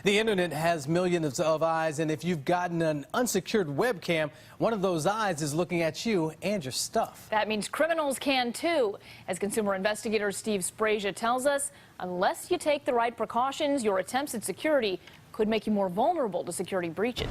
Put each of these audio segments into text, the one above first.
The internet has millions of eyes, and if you've gotten an unsecured webcam, one of those eyes is looking at you and your stuff. That means criminals can too. As consumer investigator Steve Spraja tells us, unless you take the right precautions, your attempts at security could make you more vulnerable to security breaches.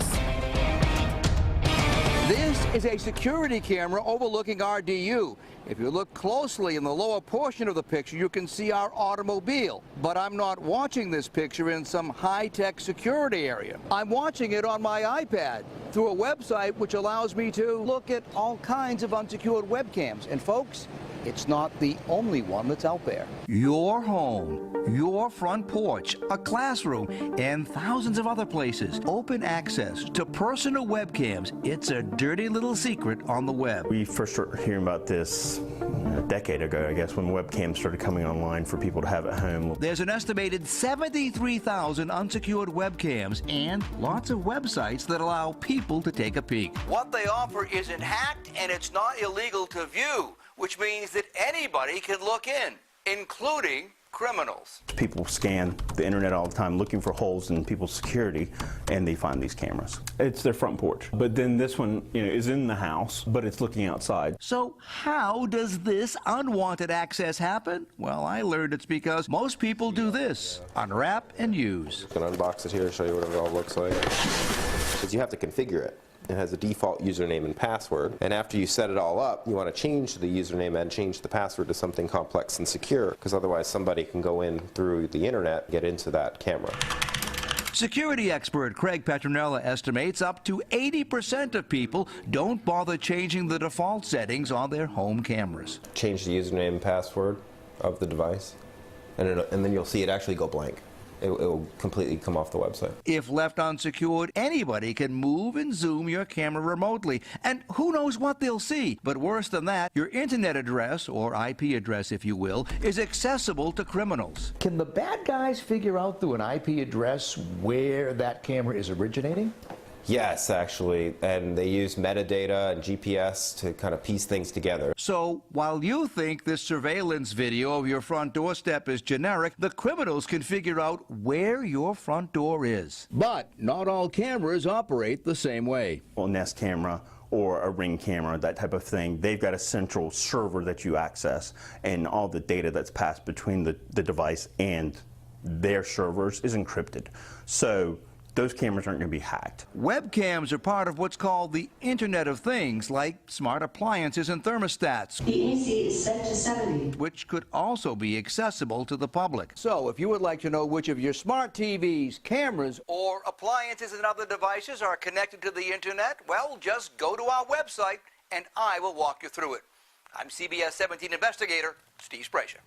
This is a security camera overlooking our DU. If you look closely in the lower portion of the picture, you can see our automobile. But I'm not watching this picture in some high-tech security area. I'm watching it on my iPad through a website which allows me to look at all kinds of unsecured webcams. And folks, it's not the only one that's out there. Your home, your front porch, a classroom, and thousands of other places. Open access to personal webcams. It's a dirty little secret on the web. We first started hearing about this a decade ago, I guess, when webcams started coming online for people to have at home. There's an estimated 73,000 unsecured webcams and lots of websites that allow people to take a peek. What they offer isn't hacked and it's not illegal to view, which means that anybody can look in, including criminals. People scan the internet all the time looking for holes in people's security, and they find these cameras. It's their front porch. But then this one, is in the house, but it's looking outside. So how does this unwanted access happen? Well, I learned it's because most people do this: unwrap and use. I'm going to unbox it here, show you what it all looks like. Because you have to configure it. It has a default username and password, and after you set it all up, you want to change the username and change the password to something complex and secure, because otherwise somebody can go in through the internet and get into that camera. Security expert Craig Petronella estimates up to 80% of people don't bother changing the default settings on their home cameras. Change the username and password of the device, and then you'll see it actually go blank. It will completely come off the website. If left unsecured, anybody can move and zoom your camera remotely, and who knows what they'll see. But worse than that, your internet address, or IP address if you will, is accessible to criminals. Can the bad guys figure out through an IP address where that camera is originating? Yes, actually, and they use metadata and GPS to kind of piece things together. So, while you think this surveillance video of your front doorstep is generic, the criminals can figure out where your front door is. But not all cameras operate the same way. A Nest camera or a Ring camera, that type of thing, they've got a central server that you access, and all the data that's passed between the device and their servers is encrypted. So those cameras aren't going to be hacked. Webcams are part of what's called the Internet of Things, like smart appliances and thermostats. The AC is set to 70. Which could also be accessible to the public. So if you would like to know which of your smart TVs, cameras, or appliances and other devices are connected to the Internet, well, just go to our website and I will walk you through it. I'm CBS 17 investigator Steve Spraja.